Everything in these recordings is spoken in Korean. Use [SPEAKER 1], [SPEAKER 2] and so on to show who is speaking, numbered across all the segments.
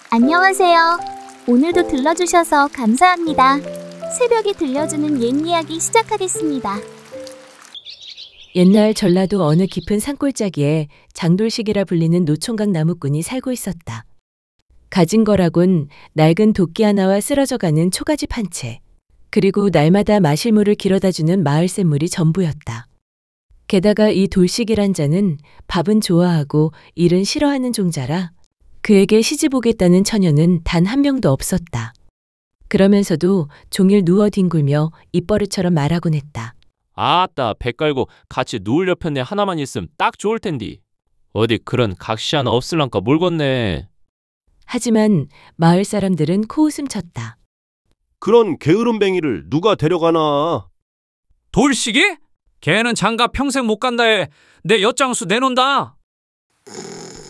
[SPEAKER 1] 안녕하세요. 오늘도 들러주셔서 감사합니다. 새벽에 들려주는 옛 이야기 시작하겠습니다.
[SPEAKER 2] 옛날 전라도 어느 깊은 산골짜기에 장돌식이라 불리는 노총각 나무꾼이 살고 있었다. 가진 거라곤 낡은 도끼 하나와 쓰러져가는 초가집 한 채, 그리고 날마다 마실 물을 길어다주는 마을 샘물이 전부였다. 게다가 이 돌식이란 자는 밥은 좋아하고 일은 싫어하는 종자라 그에게 시집 오겠다는 처녀는 단 한 명도 없었다. 그러면서도 종일 누워 뒹굴며 입버릇처럼 말하곤 했다.
[SPEAKER 3] 아따, 배 깔고 같이 누울 옆편에 하나만 있음 딱 좋을 텐디. 어디 그런 각시 하나 없을랑까 몰겄네.
[SPEAKER 2] 하지만 마을 사람들은 코웃음 쳤다.
[SPEAKER 4] 그런 게으름뱅이를 누가 데려가나?
[SPEAKER 5] 돌식이? 걔는 장가 평생 못 간다에 내 엿장수 내놓는다.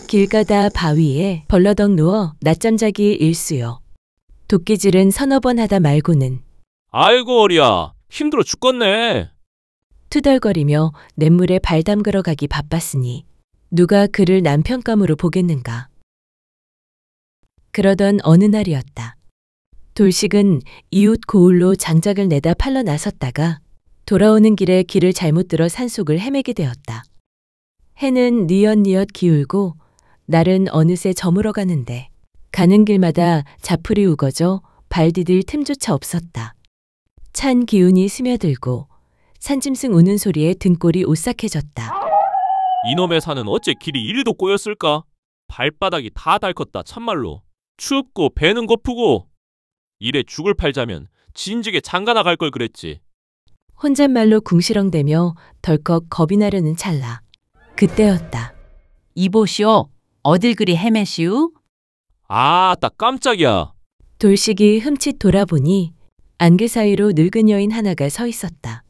[SPEAKER 2] 길 가다 바위에 벌러덩 누워 낮잠 자기 일수요. 도끼질은 서너 번 하다 말고는
[SPEAKER 3] 아이고 어리야, 힘들어 죽겠네.
[SPEAKER 2] 투덜거리며 냇물에 발 담그러 가기 바빴으니 누가 그를 남편감으로 보겠는가. 그러던 어느 날이었다. 돌식은 이웃 고을로 장작을 내다 팔러 나섰다가 돌아오는 길에 길을 잘못 들어 산속을 헤매게 되었다. 해는 뉘엿뉘엿 기울고 날은 어느새 저물어 가는데 가는 길마다 자풀이 우거져 발 디딜 틈조차 없었다. 찬 기운이 스며들고 산짐승 우는 소리에 등골이 오싹해졌다.
[SPEAKER 3] 이놈의 산은 어째 길이 이리도 꼬였을까? 발바닥이 다 닳았다 참말로. 춥고 배는 고프고. 이래 죽을 팔자면 진즉에 장가 나갈 걸 그랬지.
[SPEAKER 2] 혼잣말로 궁시렁대며 덜컥 겁이 나려는 찰나. 그때였다.
[SPEAKER 6] 이보시오. 어딜 그리 헤매시우?
[SPEAKER 3] 아따 깜짝이야.
[SPEAKER 2] 돌식이 흠칫 돌아보니 안개 사이로 늙은 여인 하나가 서 있었다.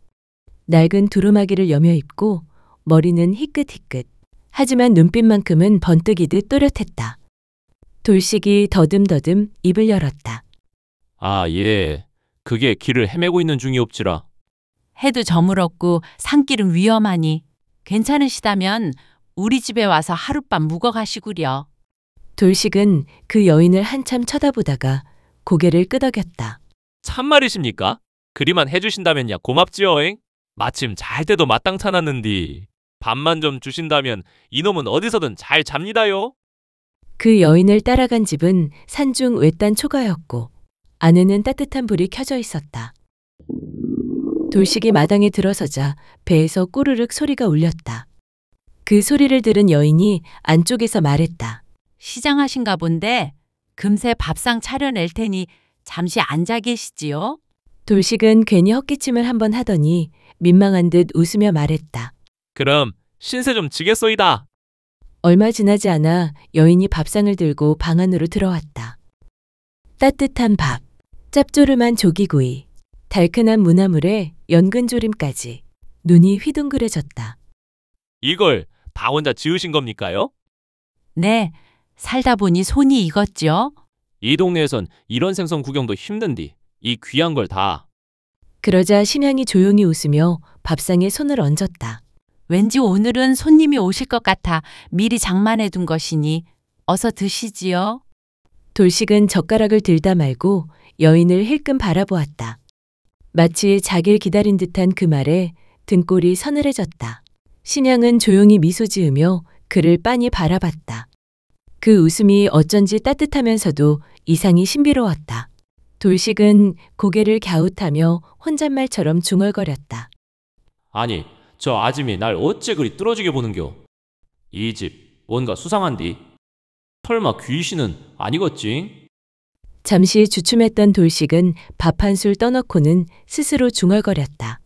[SPEAKER 2] 낡은 두루마기를 여며 입고 머리는 희끗희끗. 하지만 눈빛만큼은 번뜩이듯 또렷했다. 돌식이 더듬더듬 입을 열었다.
[SPEAKER 3] 아, 예. 그게 길을 헤매고 있는 중이옵지라.
[SPEAKER 6] 해도 저물었고 산길은 위험하니 괜찮으시다면 우리 집에 와서 하룻밤 묵어 가시구려.
[SPEAKER 2] 돌식은 그 여인을 한참 쳐다보다가 고개를 끄덕였다.
[SPEAKER 3] 참말이십니까? 그리만 해주신다면야 고맙지요잉. 마침 잘 때도 마땅찮았는디. 밥만 좀 주신다면 이놈은 어디서든 잘 잡니다요.
[SPEAKER 2] 그 여인을 따라간 집은 산중 외딴 초가였고 안에는 따뜻한 불이 켜져 있었다. 돌식이 마당에 들어서자 배에서 꼬르륵 소리가 울렸다. 그 소리를 들은 여인이 안쪽에서 말했다.
[SPEAKER 6] 시장하신가 본데 금세 밥상 차려낼 테니 잠시 앉아 계시지요?
[SPEAKER 2] 돌식은 괜히 헛기침을 한번 하더니 민망한 듯 웃으며 말했다.
[SPEAKER 3] 그럼 신세 좀 지겠소이다.
[SPEAKER 2] 얼마 지나지 않아 여인이 밥상을 들고 방 안으로 들어왔다. 따뜻한 밥, 짭조름한 조기구이, 달큰한 무나물에 연근조림까지. 눈이 휘둥그레졌다.
[SPEAKER 3] 이걸 다 혼자 지으신 겁니까요?
[SPEAKER 6] 네, 살다 보니 손이 익었죠.
[SPEAKER 3] 이 동네에선 이런 생선 구경도 힘든디. 이 귀한 걸 다.
[SPEAKER 2] 그러자 신양이 조용히 웃으며 밥상에 손을 얹었다.
[SPEAKER 6] 왠지 오늘은 손님이 오실 것 같아 미리 장만해 둔 것이니 어서 드시지요.
[SPEAKER 2] 돌식은 젓가락을 들다 말고 여인을 힐끔 바라보았다. 마치 자길 기다린 듯한 그 말에 등골이 서늘해졌다. 신양은 조용히 미소 지으며 그를 빤히 바라봤다. 그 웃음이 어쩐지 따뜻하면서도 이상이 신비로웠다. 돌식은 고개를 갸웃하며 혼잣말처럼 중얼거렸다.
[SPEAKER 3] 아니, 저 아짐이 날 어째 그리 뚫어지게 보는겨. 이 집 뭔가 수상한디. 설마 귀신은 아니겠지?
[SPEAKER 2] 잠시 주춤했던 돌식은 밥 한 술 떠넣고는 스스로 중얼거렸다.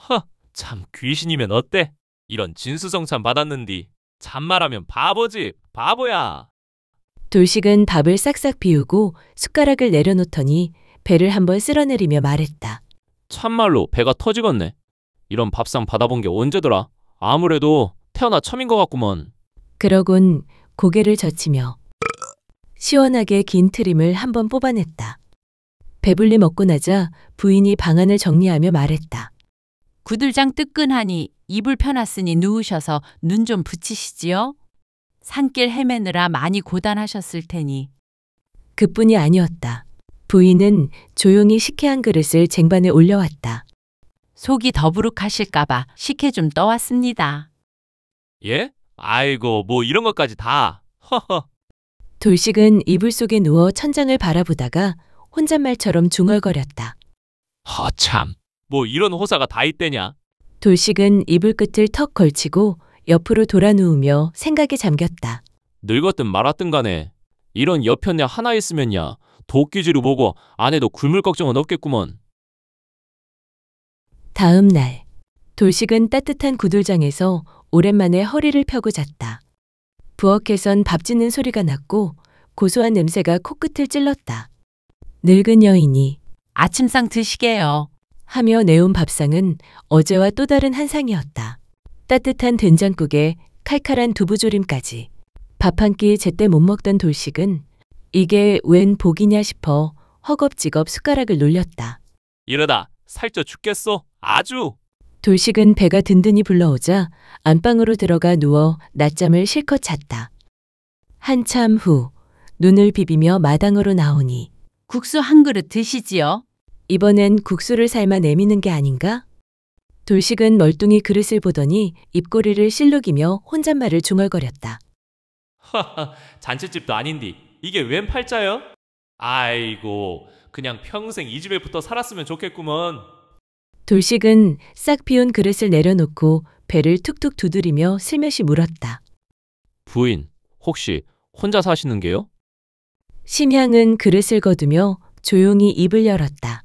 [SPEAKER 3] 허, 참 귀신이면 어때? 이런 진수성찬 받았는디. 잔말하면 바보지, 바보야.
[SPEAKER 2] 돌식은 밥을 싹싹 비우고 숟가락을 내려놓더니 배를 한번 쓸어내리며 말했다.
[SPEAKER 3] 참말로 배가 터지겠네. 이런 밥상 받아본 게 언제더라? 아무래도 태어나 처음인 것 같구먼.
[SPEAKER 2] 그러곤 고개를 젖히며 시원하게 긴 트림을 한번 뽑아냈다. 배불리 먹고 나자 부인이 방안을 정리하며 말했다.
[SPEAKER 6] 구들장 뜨끈하니 이불 펴놨으니 누우셔서 눈 좀 붙이시지요. 산길 헤매느라 많이 고단하셨을 테니.
[SPEAKER 2] 그뿐이 아니었다. 부인은 조용히 식혜한 그릇을 쟁반에 올려왔다.
[SPEAKER 6] 속이 더부룩하실까봐 식혜 좀 떠왔습니다.
[SPEAKER 3] 예? 아이고, 뭐 이런 것까지 다. 허허.
[SPEAKER 2] 돌식은 이불 속에 누워 천장을 바라보다가 혼잣말처럼 중얼거렸다.
[SPEAKER 3] 허참. 뭐 이런 호사가 다 있대냐?
[SPEAKER 2] 돌식은 이불 끝을 턱 걸치고 옆으로 돌아 누우며 생각에 잠겼다.
[SPEAKER 3] 늙었든 말았든 간에 이런 여편네 하나 있으면야 도끼지로 보고 아내도 굶을 걱정은 없겠구먼.
[SPEAKER 2] 다음 날, 돌식은 따뜻한 구들장에서 오랜만에 허리를 펴고 잤다. 부엌에선 밥 짓는 소리가 났고 고소한 냄새가 코끝을 찔렀다. 늙은 여인이
[SPEAKER 6] 아침상 드시게요.
[SPEAKER 2] 하며 내온 밥상은 어제와 또 다른 한상이었다. 따뜻한 된장국에 칼칼한 두부조림까지. 밥 한 끼 제때 못 먹던 돌식은 이게 웬 복이냐 싶어 허겁지겁 숟가락을 놀렸다.
[SPEAKER 3] 이러다 살쪄 죽겠어. 아주.
[SPEAKER 2] 돌식은 배가 든든히 불러오자 안방으로 들어가 누워 낮잠을 실컷 잤다. 한참 후 눈을 비비며 마당으로 나오니
[SPEAKER 6] 국수 한 그릇 드시지요.
[SPEAKER 2] 이번엔 국수를 삶아 내미는 게 아닌가? 돌식은 멀뚱히 그릇을 보더니 입꼬리를 실룩이며 혼잣말을 중얼거렸다.
[SPEAKER 3] 하하, 잔치집도 아닌디 이게 웬 팔자여? 아이고, 그냥 평생 이 집에 붙어 살았으면 좋겠구먼.
[SPEAKER 2] 돌식은 싹 비운 그릇을 내려놓고 배를 툭툭 두드리며 슬며시 물었다.
[SPEAKER 3] 부인, 혹시 혼자 사시는 게요?
[SPEAKER 2] 심향은 그릇을 거두며 조용히 입을 열었다.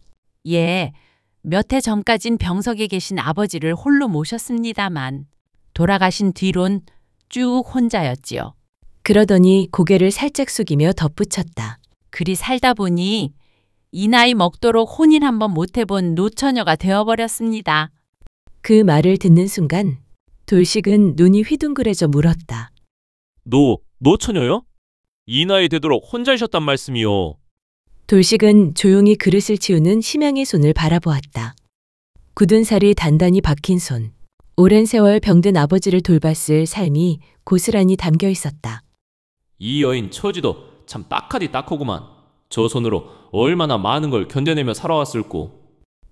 [SPEAKER 6] 예, 몇 해 전까진 병석에 계신 아버지를 홀로 모셨습니다만 돌아가신 뒤론 쭉 혼자였지요.
[SPEAKER 2] 그러더니 고개를 살짝 숙이며 덧붙였다.
[SPEAKER 6] 그리 살다 보니 이 나이 먹도록 혼인 한번 못 해본 노처녀가 되어버렸습니다.
[SPEAKER 2] 그 말을 듣는 순간 돌식은 눈이 휘둥그레져 물었다.
[SPEAKER 3] 노처녀요? 이 나이 되도록 혼자이셨단 말씀이요.
[SPEAKER 2] 돌식은 조용히 그릇을 치우는 심양의 손을 바라보았다. 굳은 살이 단단히 박힌 손, 오랜 세월 병든 아버지를 돌봤을 삶이 고스란히 담겨 있었다.
[SPEAKER 3] 이 여인 처지도 참 딱하디 딱하구만. 저 손으로 얼마나 많은 걸 견뎌내며 살아왔을꼬.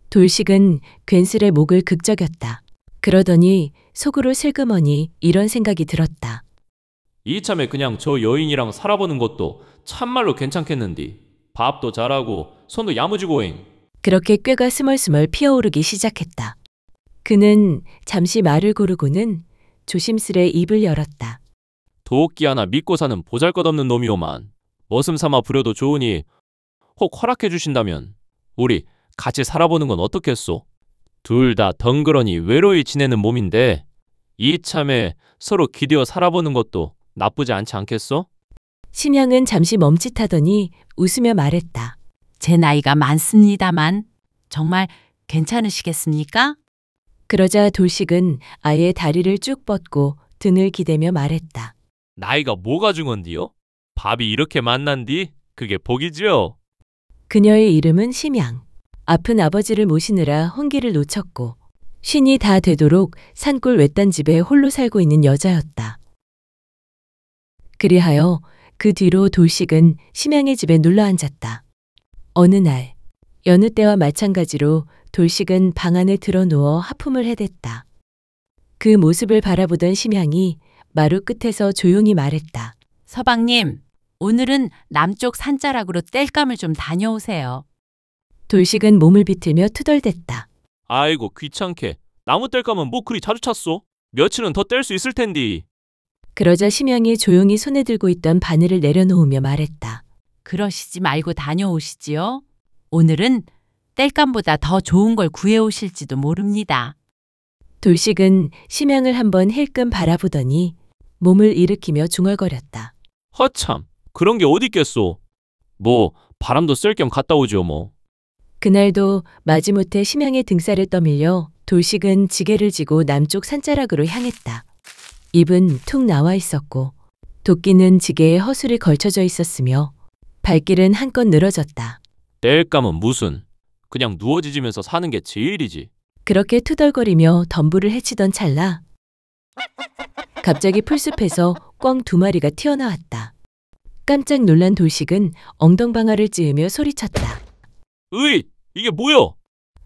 [SPEAKER 2] 돌식은 괜스레 목을 극적였다. 그러더니 속으로 슬그머니 이런 생각이 들었다.
[SPEAKER 3] 이참에 그냥 저 여인이랑 살아보는 것도 참말로 괜찮겠는디. 밥도 잘하고 손도 야무지고잉.
[SPEAKER 2] 그렇게 꾀가 스멀스멀 피어오르기 시작했다. 그는 잠시 말을 고르고는 조심스레 입을 열었다.
[SPEAKER 3] 도끼 하나 믿고 사는 보잘것없는 놈이오만. 머슴 삼아 부려도 좋으니 혹 허락해 주신다면 우리 같이 살아보는 건 어떻겠소? 둘 다 덩그러니 외로이 지내는 몸인데 이참에 서로 기대어 살아보는 것도 나쁘지 않지 않겠소?
[SPEAKER 2] 심양은 잠시 멈칫하더니 웃으며 말했다.
[SPEAKER 6] 제 나이가 많습니다만 정말 괜찮으시겠습니까?
[SPEAKER 2] 그러자 돌식은 아예 다리를 쭉 뻗고 등을 기대며 말했다.
[SPEAKER 3] 나이가 뭐가 중헌디요? 밥이 이렇게 만난디? 그게 복이지요?
[SPEAKER 2] 그녀의 이름은 심양. 아픈 아버지를 모시느라 혼기를 놓쳤고 쉰이 다 되도록 산골 외딴 집에 홀로 살고 있는 여자였다. 그리하여 그 뒤로 돌식은 심양의 집에 눌러 앉았다. 어느 날 여느 때와 마찬가지로 돌식은 방 안에 들어누워 하품을 해댔다. 그 모습을 바라보던 심양이 마루 끝에서 조용히 말했다.
[SPEAKER 6] 서방님, 오늘은 남쪽 산자락으로 땔감을 좀 다녀오세요.
[SPEAKER 2] 돌식은 몸을 비틀며 투덜댔다.
[SPEAKER 3] 아이고 귀찮게. 나무 뗄까면 뭐 그리 자주 찼소? 며칠은 더 뗄 수 있을 텐디.
[SPEAKER 2] 그러자 심양이 조용히 손에 들고 있던 바늘을 내려놓으며 말했다.
[SPEAKER 6] 그러시지 말고 다녀오시지요. 오늘은 땔감보다 더 좋은 걸 구해오실지도 모릅니다.
[SPEAKER 2] 돌식은 심양을 한번 힐끔 바라보더니 몸을 일으키며 중얼거렸다.
[SPEAKER 3] 허참, 그런 게 어디 있겠소? 뭐 바람도 쐴 겸 갔다 오지요 뭐.
[SPEAKER 2] 그날도 마지못해 심양의 등살을 떠밀려 돌식은 지게를 지고 남쪽 산자락으로 향했다. 입은 툭 나와 있었고 도끼는 지게에 허술이 걸쳐져 있었으며 발길은 한껏 늘어졌다.
[SPEAKER 3] 뗄감은 무슨. 그냥 누워지지면서 사는 게 제일이지.
[SPEAKER 2] 그렇게 투덜거리며 덤불을 헤치던 찰나 갑자기 풀숲에서 꿩 두 마리가 튀어나왔다. 깜짝 놀란 돌식은 엉덩방아를 찌으며 소리쳤다.
[SPEAKER 3] 으이, 이게 뭐여?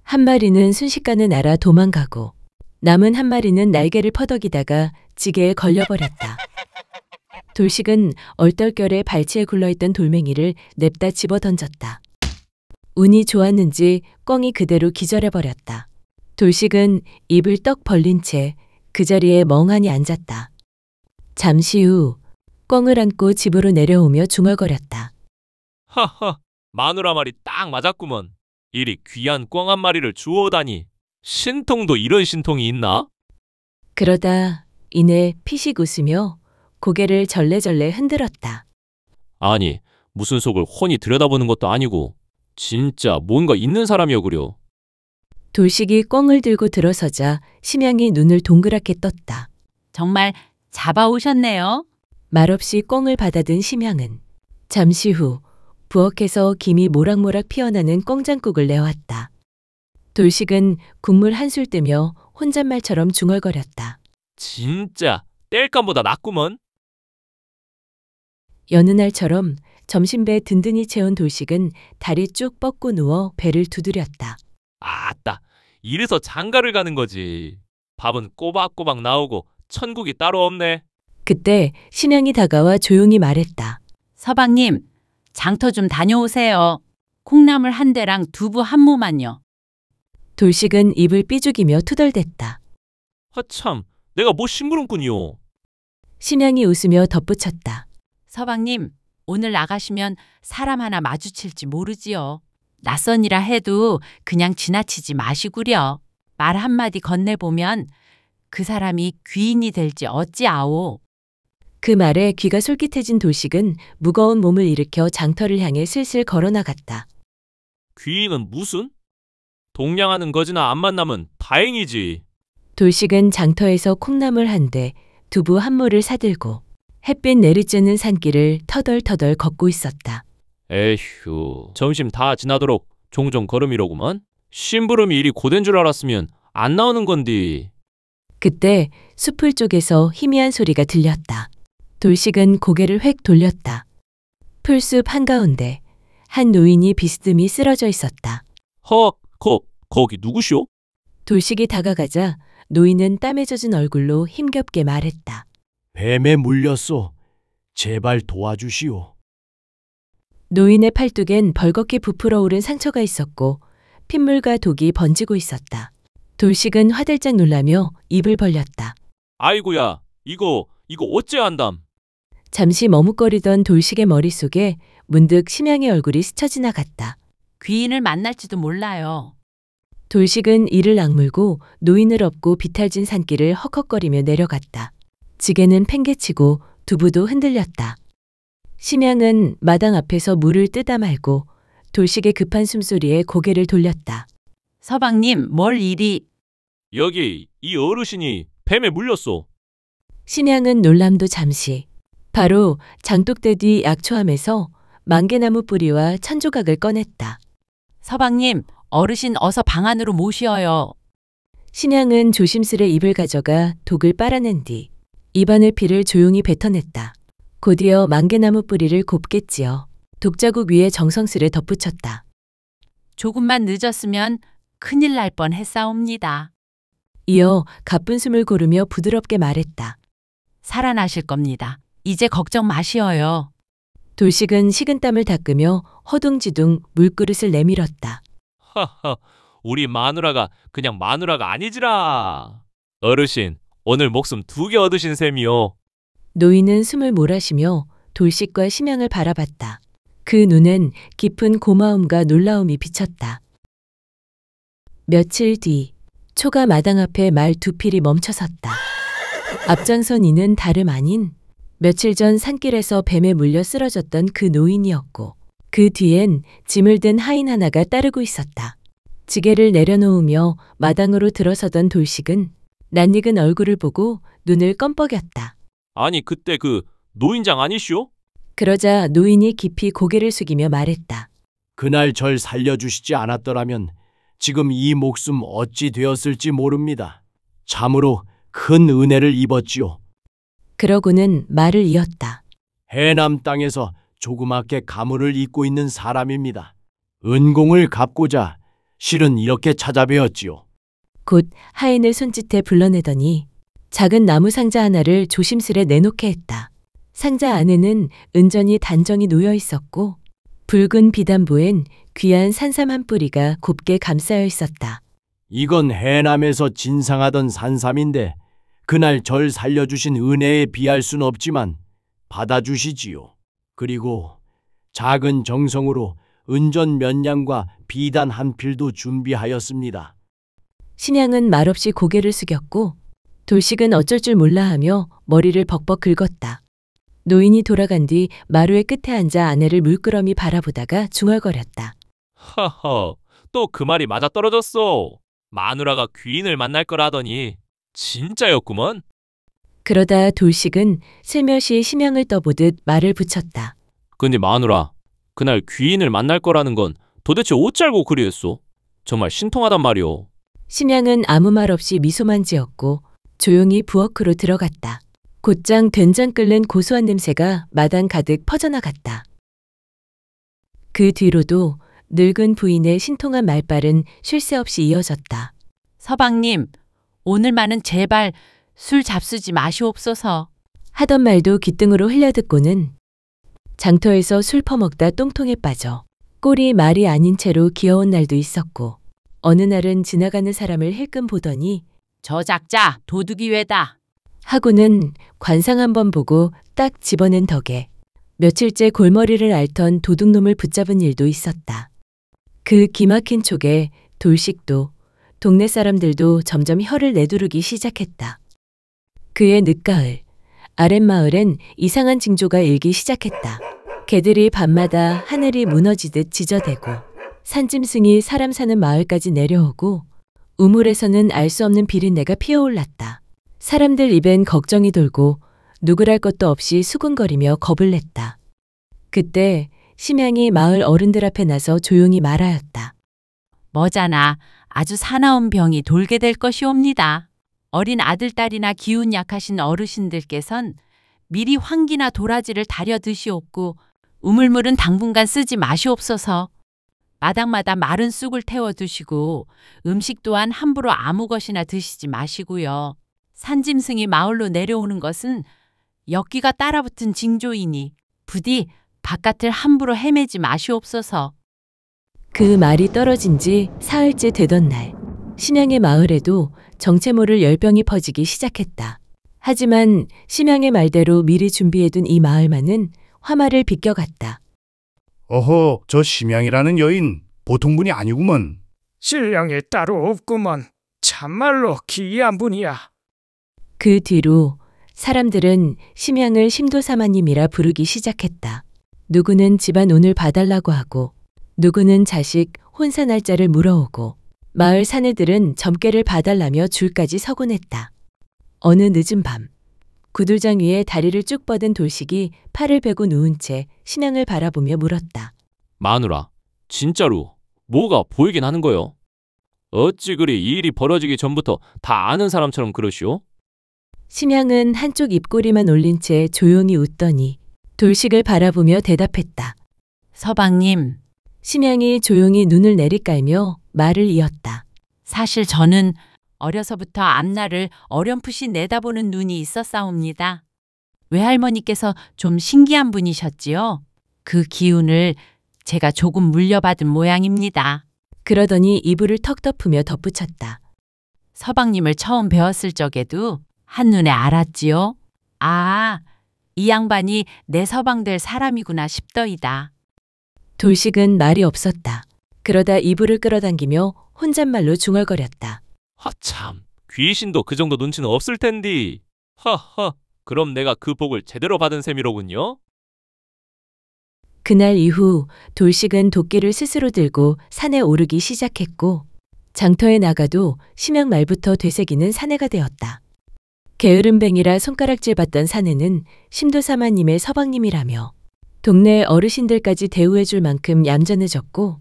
[SPEAKER 2] 한 마리는 순식간에 날아 도망가고 남은 한 마리는 날개를 퍼덕이다가 지게에 걸려버렸다. 돌식은 얼떨결에 발치에 굴러있던 돌멩이를 냅다 집어던졌다. 운이 좋았는지 꿩이 그대로 기절해버렸다. 돌식은 입을 떡 벌린 채 그 자리에 멍하니 앉았다. 잠시 후 꿩을 안고 집으로 내려오며 중얼거렸다.
[SPEAKER 3] 하하, 마누라 말이 딱 맞았구먼. 이리 귀한 꿩 한 마리를 주워다니. 신통도 이런 신통이 있나?
[SPEAKER 2] 그러다 이내 피식 웃으며 고개를 절레절레 흔들었다.
[SPEAKER 3] 아니, 무슨 속을 훤히 들여다보는 것도 아니고 진짜 뭔가 있는 사람이여 그려.
[SPEAKER 2] 돌식이 꿩을 들고 들어서자 심양이 눈을 동그랗게 떴다.
[SPEAKER 6] 정말 잡아오셨네요.
[SPEAKER 2] 말없이 꿩을 받아든 심양은 잠시 후 부엌에서 김이 모락모락 피어나는 꿩장국을 내왔다. 돌식은 국물 한술 뜨며 혼잣말처럼 중얼거렸다.
[SPEAKER 3] 진짜 땔감보다 낫구먼.
[SPEAKER 2] 여느 날처럼 점심배 든든히 채운 돌식은 다리 쭉 뻗고 누워 배를 두드렸다.
[SPEAKER 3] 아따, 이래서 장가를 가는 거지. 밥은 꼬박꼬박 나오고 천국이 따로 없네.
[SPEAKER 2] 그때 심양이 다가와 조용히 말했다.
[SPEAKER 6] 서방님, 장터 좀 다녀오세요. 콩나물 한 대랑 두부 한 무만요.
[SPEAKER 2] 돌식은 입을 삐죽이며 투덜댔다.
[SPEAKER 3] 하참, 내가 뭐 심부름꾼이요.
[SPEAKER 2] 심양이 웃으며 덧붙였다.
[SPEAKER 6] 서방님, 오늘 나가시면 사람 하나 마주칠지 모르지요. 낯선이라 해도 그냥 지나치지 마시구려. 말 한마디 건네보면 그 사람이 귀인이 될지 어찌아오.
[SPEAKER 2] 그 말에 귀가 솔깃해진 돌식은 무거운 몸을 일으켜 장터를 향해 슬슬 걸어나갔다.
[SPEAKER 3] 귀인은 무슨? 동냥하는 거지나 안 만나면 다행이지.
[SPEAKER 2] 돌식은 장터에서 콩나물 한 대, 두부 한 무를 사들고 햇빛 내리쬐는 산길을 터덜터덜 걷고 있었다.
[SPEAKER 3] 에휴, 점심 다 지나도록 종종 걸음이로구먼. 심부름이 이리 고된 줄 알았으면 안 나오는 건디.
[SPEAKER 2] 그때 숲을 쪽에서 희미한 소리가 들렸다. 돌식은 고개를 획 돌렸다. 풀숲 한가운데 한 노인이 비스듬히 쓰러져 있었다.
[SPEAKER 3] 거기 누구시오?
[SPEAKER 2] 돌식이 다가가자 노인은 땀에 젖은 얼굴로 힘겹게 말했다.
[SPEAKER 4] 뱀에 물렸소. 제발 도와주시오.
[SPEAKER 2] 노인의 팔뚝엔 벌겋게 부풀어 오른 상처가 있었고 핏물과 독이 번지고 있었다. 돌식은 화들짝 놀라며 입을 벌렸다.
[SPEAKER 3] 아이고야, 이거 어째 안담.
[SPEAKER 2] 잠시 머뭇거리던 돌식의 머릿속에 문득 심양의 얼굴이 스쳐 지나갔다.
[SPEAKER 6] 귀인을 만날지도 몰라요.
[SPEAKER 2] 돌식은 이를 악물고 노인을 업고 비탈진 산길을 헉헉거리며 내려갔다. 지게는 팽개치고 두부도 흔들렸다. 심양은 마당 앞에서 물을 뜨다 말고 돌식의 급한 숨소리에 고개를 돌렸다.
[SPEAKER 6] 서방님, 뭘 이리...
[SPEAKER 3] 여기 이 어르신이 뱀에 물렸소.
[SPEAKER 2] 심양은 놀람도 잠시. 바로 장독대 뒤 약초함에서 만개나무 뿌리와 천조각을 꺼냈다.
[SPEAKER 6] 서방님, 어르신 어서 방 안으로 모시어요.
[SPEAKER 2] 심양은 조심스레 입을 가져가 독을 빨아낸 뒤 입안의 피를 조용히 뱉어냈다. 곧이어 만개나무 뿌리를 곱게 찧어 독자국 위에 정성스레 덧붙였다.
[SPEAKER 6] 조금만 늦었으면 큰일 날 뻔했사옵니다.
[SPEAKER 2] 이어 가쁜 숨을 고르며 부드럽게 말했다.
[SPEAKER 6] 살아나실 겁니다. 이제 걱정 마시어요.
[SPEAKER 2] 돌식은 식은땀을 닦으며 허둥지둥 물그릇을 내밀었다.
[SPEAKER 3] 하하, 우리 마누라가 그냥 마누라가 아니지라. 어르신, 오늘 목숨 2개 얻으신 셈이요.
[SPEAKER 2] 노인은 숨을 몰아쉬며 돌식과 심양을 바라봤다. 그 눈엔 깊은 고마움과 놀라움이 비쳤다. 며칠 뒤 초가 마당 앞에 말 2필이 멈춰섰다. 앞장선 이는 다름 아닌 며칠 전 산길에서 뱀에 물려 쓰러졌던 그 노인이었고 그 뒤엔 짐을 든 하인 하나가 따르고 있었다. 지게를 내려놓으며 마당으로 들어서던 돌식은 낯익은 얼굴을 보고 눈을 껌뻑였다.
[SPEAKER 3] 아니, 그때 그 노인장 아니시오?
[SPEAKER 2] 그러자 노인이 깊이 고개를 숙이며 말했다.
[SPEAKER 4] 그날 절 살려주시지 않았더라면 지금 이 목숨 어찌 되었을지 모릅니다. 참으로 큰 은혜를 입었지요.
[SPEAKER 2] 그러고는 말을 이었다.
[SPEAKER 4] 해남 땅에서 조그맣게 가문을 잇고 있는 사람입니다. 은공을 갚고자 실은 이렇게 찾아뵈었지요.
[SPEAKER 2] 곧 하인을 손짓해 불러내더니 작은 나무 상자 하나를 조심스레 내놓게 했다. 상자 안에는 은전이 단정히 놓여 있었고 붉은 비단보엔 귀한 산삼 한 뿌리가 곱게 감싸여 있었다.
[SPEAKER 4] 이건 해남에서 진상하던 산삼인데 그날 절 살려주신 은혜에 비할 순 없지만 받아주시지요. 그리고 작은 정성으로 은전 몇 냥과 비단 한 필도 준비하였습니다.
[SPEAKER 2] 신양은 말없이 고개를 숙였고 돌식은 어쩔 줄 몰라 하며 머리를 벅벅 긁었다. 노인이 돌아간 뒤 마루의 끝에 앉아 아내를 물끄러미 바라보다가 중얼거렸다.
[SPEAKER 3] 하하, 또 그 말이 맞아떨어졌어. 마누라가 귀인을 만날 거라더니 진짜였구먼.
[SPEAKER 2] 그러다 돌식은 슬며시 심양을 떠보듯 말을 붙였다.
[SPEAKER 3] 근데 마누라, 그날 귀인을 만날 거라는 건 도대체 어찌알고 그리했소? 정말 신통하단 말이오.
[SPEAKER 2] 심양은 아무 말 없이 미소만 지었고 조용히 부엌으로 들어갔다. 곧장 된장 끓는 고소한 냄새가 마당 가득 퍼져나갔다. 그 뒤로도 늙은 부인의 신통한 말발은 쉴 새 없이 이어졌다.
[SPEAKER 6] 서방님, 오늘만은 제발 술 잡수지 마시옵소서.
[SPEAKER 2] 하던 말도 귓등으로 흘려듣고는 장터에서 술 퍼먹다 똥통에 빠져 꼴이 말이 아닌 채로 귀여운 날도 있었고 어느 날은 지나가는 사람을 힐끔 보더니
[SPEAKER 6] 저 작자 도둑이 왜다.
[SPEAKER 2] 하고는 관상 한번 보고 딱 집어낸 덕에 며칠째 골머리를 앓던 도둑놈을 붙잡은 일도 있었다. 그 기막힌 촉에 돌식도 동네 사람들도 점점 혀를 내두르기 시작했다. 그의 늦가을 아랫마을엔 이상한 징조가 일기 시작했다. 개들이 밤마다 하늘이 무너지듯 지저대고 산짐승이 사람 사는 마을까지 내려오고 우물에서는 알 수 없는 비린내가 피어올랐다. 사람들 입엔 걱정이 돌고 누구랄 것도 없이 수군거리며 겁을 냈다. 그때 심양이 마을 어른들 앞에 나서 조용히 말하였다.
[SPEAKER 6] 뭐잖아. 아주 사나운 병이 돌게 될 것이옵니다. 어린 아들딸이나 기운 약하신 어르신들께선 미리 황기나 도라지를 다려 드시옵고 우물물은 당분간 쓰지 마시옵소서. 마당마다 마른 쑥을 태워 두시고 음식 또한 함부로 아무 것이나 드시지 마시고요. 산짐승이 마을로 내려오는 것은 역기가 따라붙은 징조이니 부디 바깥을 함부로 헤매지 마시옵소서.
[SPEAKER 2] 그 말이 떨어진 지 사흘째 되던 날 심양의 마을에도 정체 모를 열병이 퍼지기 시작했다. 하지만 심양의 말대로 미리 준비해둔 이 마을만은 화마를 비껴갔다.
[SPEAKER 7] 어허, 저 심양이라는 여인 보통 분이 아니구먼.
[SPEAKER 8] 신령이 따로 없구먼. 참말로 기이한 분이야.
[SPEAKER 2] 그 뒤로 사람들은 심양을 심도사마님이라 부르기 시작했다. 누구는 집안 운을 봐달라고 하고 누구는 자식 혼사 날짜를 물어오고 마을 사내들은 점괘를 봐달라며 줄까지 서곤 했다. 어느 늦은 밤 구들장 위에 다리를 쭉 뻗은 돌식이 팔을 베고 누운 채 심양을 바라보며 물었다.
[SPEAKER 3] 마누라, 진짜로 뭐가 보이긴 하는 거요? 어찌 그리 이 일이 벌어지기 전부터 다 아는 사람처럼 그러시오?
[SPEAKER 2] 심양은 한쪽 입꼬리만 올린 채 조용히 웃더니 돌식을 바라보며 대답했다.
[SPEAKER 6] 서방님,
[SPEAKER 2] 심양이 조용히 눈을 내리깔며 말을 이었다.
[SPEAKER 6] 사실 저는 어려서부터 앞날을 어렴풋이 내다보는 눈이 있었사옵니다. 외할머니께서 좀 신기한 분이셨지요. 그 기운을 제가 조금 물려받은 모양입니다.
[SPEAKER 2] 그러더니 이불을 턱 덮으며 덧붙였다.
[SPEAKER 6] 서방님을 처음 배웠을 적에도 한눈에 알았지요. 아, 이 양반이 내 서방 될 사람이구나 싶더이다.
[SPEAKER 2] 돌식은 말이 없었다. 그러다 이불을 끌어당기며 혼잣말로 중얼거렸다.
[SPEAKER 3] 하참, 귀신도 그 정도 눈치는 없을 텐디. 하하, 그럼 내가 그 복을 제대로 받은 셈이로군요.
[SPEAKER 2] 그날 이후 돌식은 도끼를 스스로 들고 산에 오르기 시작했고 장터에 나가도 심양 말부터 되새기는 사내가 되었다. 게으름뱅이라 손가락질 받던 사내는 심도사마님의 서방님이라며 동네 어르신들까지 대우해줄 만큼 얌전해졌고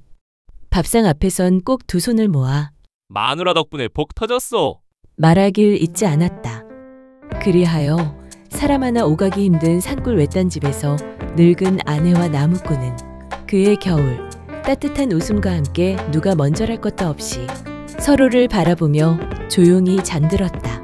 [SPEAKER 2] 밥상 앞에선 꼭 두 손을 모아
[SPEAKER 3] 마누라 덕분에 복 터졌어.
[SPEAKER 2] 말하길 잊지 않았다. 그리하여 사람 하나 오가기 힘든 산골 외딴집에서 늙은 아내와 나무꾼은 그의 겨울 따뜻한 웃음과 함께 누가 먼저랄 것도 없이 서로를 바라보며 조용히 잠들었다.